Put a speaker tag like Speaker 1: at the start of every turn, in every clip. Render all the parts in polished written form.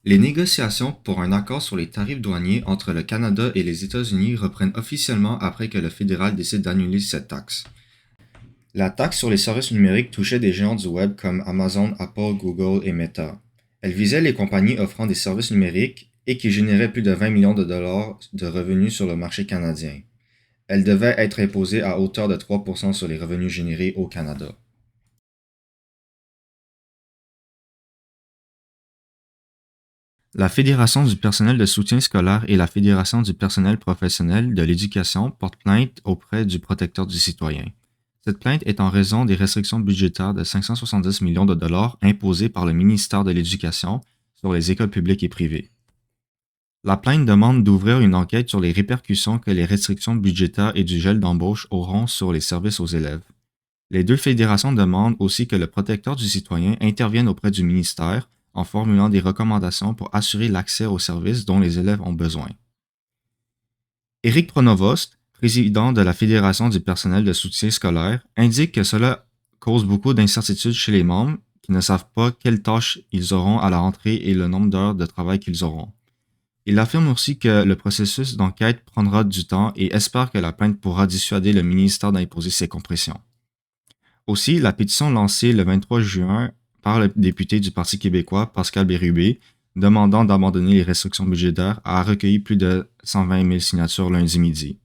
Speaker 1: Les négociations pour un accord sur les tarifs douaniers entre le Canada et les États-Unis reprennent officiellement après que le fédéral décide d'annuler cette taxe. La taxe sur les services numériques touchait des géants du web comme Amazon, Apple, Google et Meta. Elle visait les compagnies offrant des services numériques et qui généraient plus de 20 millions de dollars de revenus sur le marché canadien. Elle devait être imposée à hauteur de 3% sur les revenus générés au Canada. La Fédération du personnel de soutien scolaire et la Fédération du personnel professionnel de l'éducation portent plainte auprès du protecteur du citoyen. Cette plainte est en raison des restrictions budgétaires de 570 millions de dollars imposées par le ministère de l'Éducation sur les écoles publiques et privées. La plainte demande d'ouvrir une enquête sur les répercussions que les restrictions budgétaires et du gel d'embauche auront sur les services aux élèves. Les deux fédérations demandent aussi que le protecteur du citoyen intervienne auprès du ministère en formulant des recommandations pour assurer l'accès aux services dont les élèves ont besoin. Éric Pronovost, président de la Fédération du personnel de soutien scolaire, indique que cela cause beaucoup d'incertitudes chez les membres qui ne savent pas quelles tâches ils auront à la rentrée et le nombre d'heures de travail qu'ils auront. Il affirme aussi que le processus d'enquête prendra du temps et espère que la plainte pourra dissuader le ministère d'imposer ses compressions. Aussi, la pétition lancée le 23 juin par le député du Parti québécois, Pascal Bérubé, demandant d'abandonner les restrictions budgétaires, a recueilli plus de 120 000 signatures lundi midi.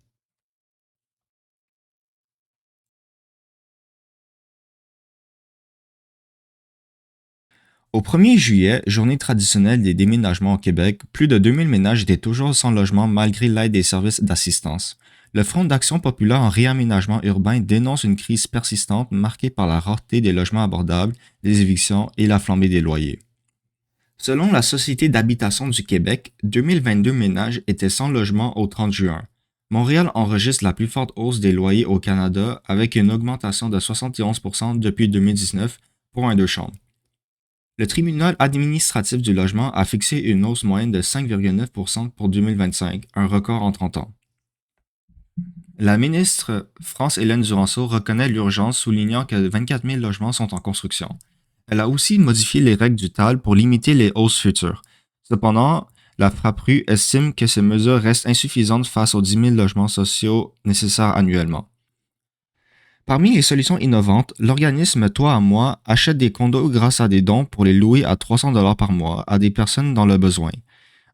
Speaker 1: Au 1er juillet, journée traditionnelle des déménagements au Québec, plus de 2000 ménages étaient toujours sans logement malgré l'aide des services d'assistance. Le Front d'action populaire en réaménagement urbain dénonce une crise persistante marquée par la rareté des logements abordables, les évictions et la flambée des loyers. Selon la Société d'habitation du Québec, 2022 ménages étaient sans logement au 30 juin. Montréal enregistre la plus forte hausse des loyers au Canada avec une augmentation de 71% depuis 2019 pour un deux chambres. Le tribunal administratif du logement a fixé une hausse moyenne de 5,9% pour 2025, un record en 30 ans. La ministre France-Hélène Duranceau reconnaît l'urgence, soulignant que 24 000 logements sont en construction. Elle a aussi modifié les règles du TAL pour limiter les hausses futures. Cependant, la FRAPRU estime que ces mesures restent insuffisantes face aux 10 000 logements sociaux nécessaires annuellement. Parmi les solutions innovantes, l'organisme Toi à moi achète des condos grâce à des dons pour les louer à 300 $ par mois à des personnes dans le besoin.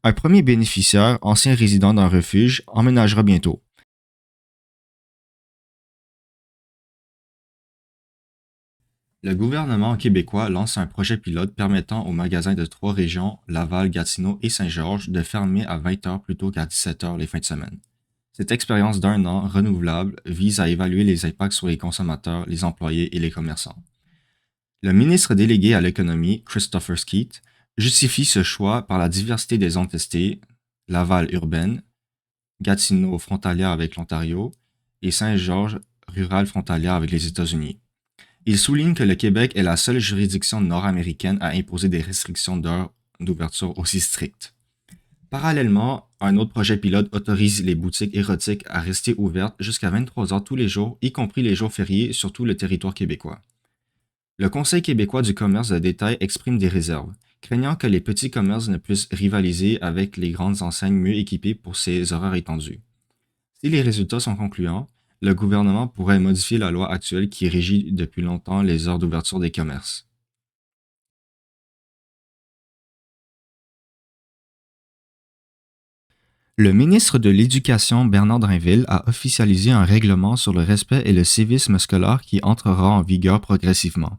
Speaker 1: Un premier bénéficiaire, ancien résident d'un refuge, emménagera bientôt. Le gouvernement québécois lance un projet pilote permettant aux magasins de 3 régions, Laval, Gatineau et Saint-Georges, de fermer à 20 heures plutôt qu'à 17 heures les fins de semaine. Cette expérience d'un an, renouvelable, vise à évaluer les impacts sur les consommateurs, les employés et les commerçants. Le ministre délégué à l'économie, Christopher Skeet, justifie ce choix par la diversité des zones testées, Laval urbaine, Gatineau frontalière avec l'Ontario et Saint-Georges rurale frontalière avec les États-Unis. Il souligne que le Québec est la seule juridiction nord-américaine à imposer des restrictions d'heures d'ouverture aussi strictes. Parallèlement, un autre projet pilote autorise les boutiques érotiques à rester ouvertes jusqu'à 23 heures tous les jours, y compris les jours fériés sur tout le territoire québécois. Le Conseil québécois du commerce de détail exprime des réserves, craignant que les petits commerces ne puissent rivaliser avec les grandes enseignes mieux équipées pour ces horaires étendus. Si les résultats sont concluants, le gouvernement pourrait modifier la loi actuelle qui régit depuis longtemps les heures d'ouverture des commerces. Le ministre de l'Éducation, Bernard Drinville, a officialisé un règlement sur le respect et le civisme scolaire qui entrera en vigueur progressivement.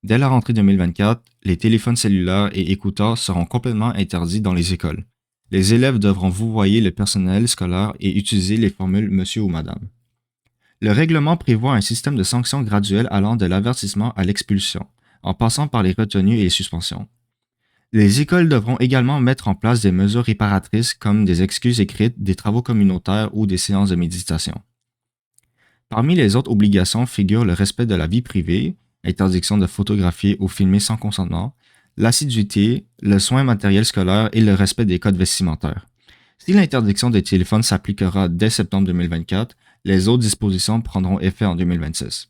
Speaker 1: Dès la rentrée 2024, les téléphones cellulaires et écouteurs seront complètement interdits dans les écoles. Les élèves devront vouvoyer le personnel scolaire et utiliser les formules monsieur ou madame. Le règlement prévoit un système de sanctions graduelles allant de l'avertissement à l'expulsion, en passant par les retenues et les suspensions. Les écoles devront également mettre en place des mesures réparatrices comme des excuses écrites, des travaux communautaires ou des séances de méditation. Parmi les autres obligations figurent le respect de la vie privée, interdiction de photographier ou filmer sans consentement, l'assiduité, le soin matériel scolaire et le respect des codes vestimentaires. Si l'interdiction des téléphones s'appliquera dès septembre 2024, les autres dispositions prendront effet en 2026.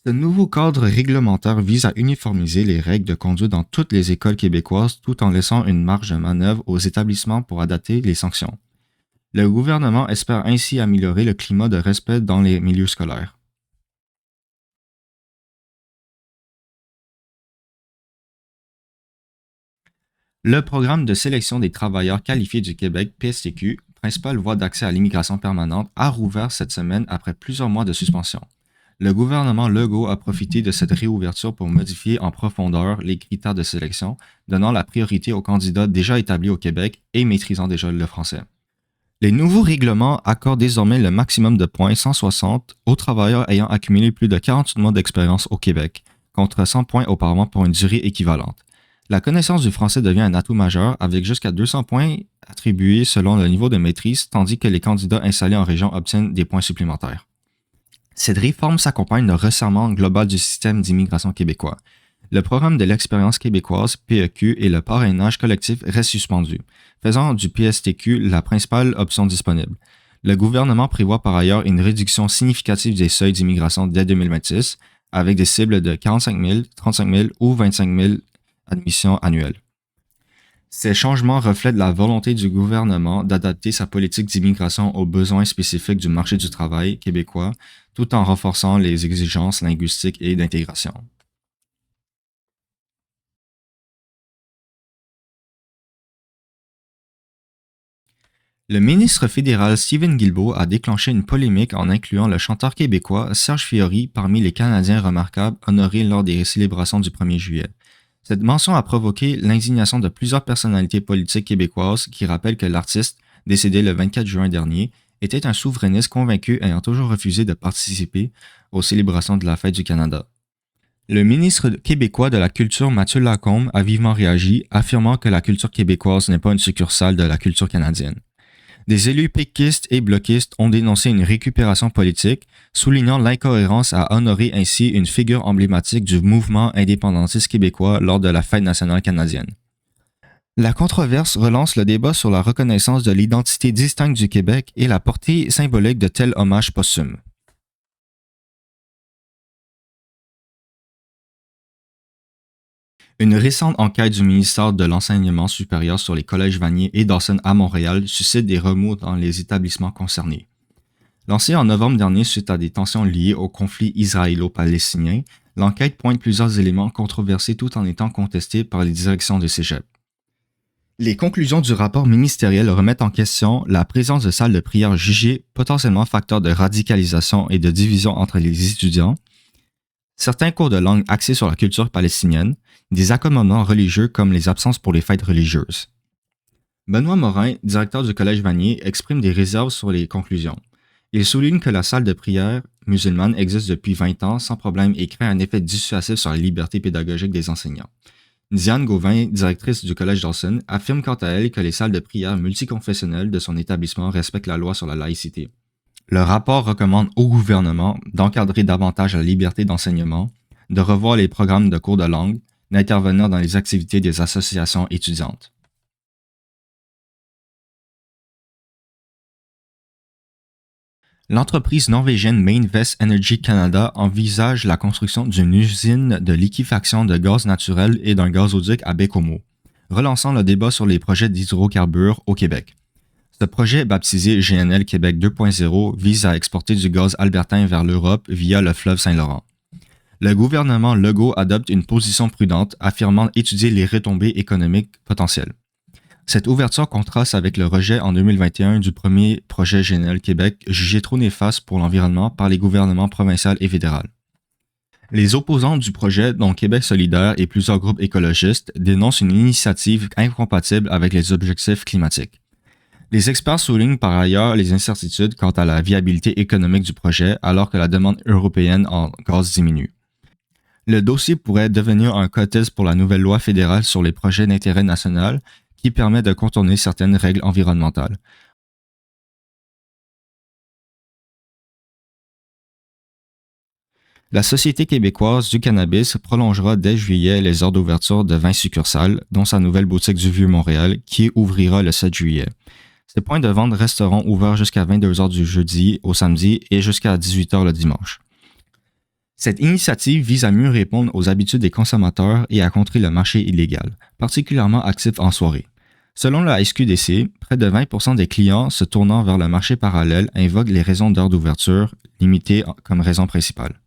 Speaker 1: Ce nouveau cadre réglementaire vise à uniformiser les règles de conduite dans toutes les écoles québécoises tout en laissant une marge de manœuvre aux établissements pour adapter les sanctions. Le gouvernement espère ainsi améliorer le climat de respect dans les milieux scolaires. Le programme de sélection des travailleurs qualifiés du Québec, PSTQ, principale voie d'accès à l'immigration permanente, a rouvert cette semaine après plusieurs mois de suspension. Le gouvernement Legault a profité de cette réouverture pour modifier en profondeur les critères de sélection, donnant la priorité aux candidats déjà établis au Québec et maîtrisant déjà le français. Les nouveaux règlements accordent désormais le maximum de points 160 aux travailleurs ayant accumulé plus de 48 mois d'expérience au Québec, contre 100 points auparavant pour une durée équivalente. La connaissance du français devient un atout majeur avec jusqu'à 200 points attribués selon le niveau de maîtrise, tandis que les candidats installés en région obtiennent des points supplémentaires. Cette réforme s'accompagne d'un resserrement global du système d'immigration québécois. Le programme de l'expérience québécoise, PEQ, et le parrainage collectif restent suspendus, faisant du PSTQ la principale option disponible. Le gouvernement prévoit par ailleurs une réduction significative des seuils d'immigration dès 2026, avec des cibles de 45 000, 35 000 ou 25 000 admissions annuelles. Ces changements reflètent la volonté du gouvernement d'adapter sa politique d'immigration aux besoins spécifiques du marché du travail québécois, tout en renforçant les exigences linguistiques et d'intégration. Le ministre fédéral Stephen Guilbeault a déclenché une polémique en incluant le chanteur québécois Serge Fiori parmi les Canadiens remarquables honorés lors des célébrations du 1er juillet. Cette mention a provoqué l'indignation de plusieurs personnalités politiques québécoises qui rappellent que l'artiste, décédé le 24 juin dernier, était un souverainiste convaincu ayant toujours refusé de participer aux célébrations de la Fête du Canada. Le ministre québécois de la Culture Mathieu Lacombe a vivement réagi, affirmant que la culture québécoise n'est pas une succursale de la culture canadienne. Des élus péquistes et bloquistes ont dénoncé une récupération politique, soulignant l'incohérence à honorer ainsi une figure emblématique du mouvement indépendantiste québécois lors de la Fête nationale canadienne. La controverse relance le débat sur la reconnaissance de l'identité distincte du Québec et la portée symbolique de tels hommages posthumes. Une récente enquête du ministère de l'Enseignement supérieur sur les collèges Vanier et Dawson à Montréal suscite des remous dans les établissements concernés. Lancée en novembre dernier suite à des tensions liées au conflit israélo-palestinien, l'enquête pointe plusieurs éléments controversés tout en étant contestés par les directions de cégep. Les conclusions du rapport ministériel remettent en question la présence de salles de prière jugées potentiellement facteurs de radicalisation et de division entre les étudiants, certains cours de langue axés sur la culture palestinienne, des accommodements religieux comme les absences pour les fêtes religieuses. Benoît Morin, directeur du Collège Vanier, exprime des réserves sur les conclusions. Il souligne que la salle de prière musulmane existe depuis 20 ans sans problème et crée un effet dissuasif sur la liberté pédagogique des enseignants. Diane Gauvin, directrice du Collège Dawson, affirme quant à elle que les salles de prière multiconfessionnelles de son établissement respectent la loi sur la laïcité. Le rapport recommande au gouvernement d'encadrer davantage la liberté d'enseignement, de revoir les programmes de cours de langue, d'intervenir dans les activités des associations étudiantes. L'entreprise norvégienne Mainvest Energy Canada envisage la construction d'une usine de liquéfaction de gaz naturel et d'un gazoduc à Bécomo, relançant le débat sur les projets d'hydrocarbures au Québec. Ce projet, baptisé GNL Québec 2.0, vise à exporter du gaz albertain vers l'Europe via le fleuve Saint-Laurent. Le gouvernement Legault adopte une position prudente, affirmant étudier les retombées économiques potentielles. Cette ouverture contraste avec le rejet en 2021 du premier projet GNL Québec, jugé trop néfaste pour l'environnement par les gouvernements provincial et fédéral. Les opposants du projet, dont Québec solidaire et plusieurs groupes écologistes, dénoncent une initiative incompatible avec les objectifs climatiques. Les experts soulignent par ailleurs les incertitudes quant à la viabilité économique du projet alors que la demande européenne en gaz diminue. Le dossier pourrait devenir un contexte pour la nouvelle loi fédérale sur les projets d'intérêt national qui permet de contourner certaines règles environnementales. La Société québécoise du cannabis prolongera dès juillet les heures d'ouverture de 20 succursales, dont sa nouvelle boutique du Vieux-Montréal qui ouvrira le 7 juillet. Ces points de vente resteront ouverts jusqu'à 22h du jeudi au samedi et jusqu'à 18h le dimanche. Cette initiative vise à mieux répondre aux habitudes des consommateurs et à contrer le marché illégal, particulièrement actif en soirée. Selon la SQDC, près de 20% des clients se tournant vers le marché parallèle invoquent les raisons d'heure d'ouverture limitées comme raison principale.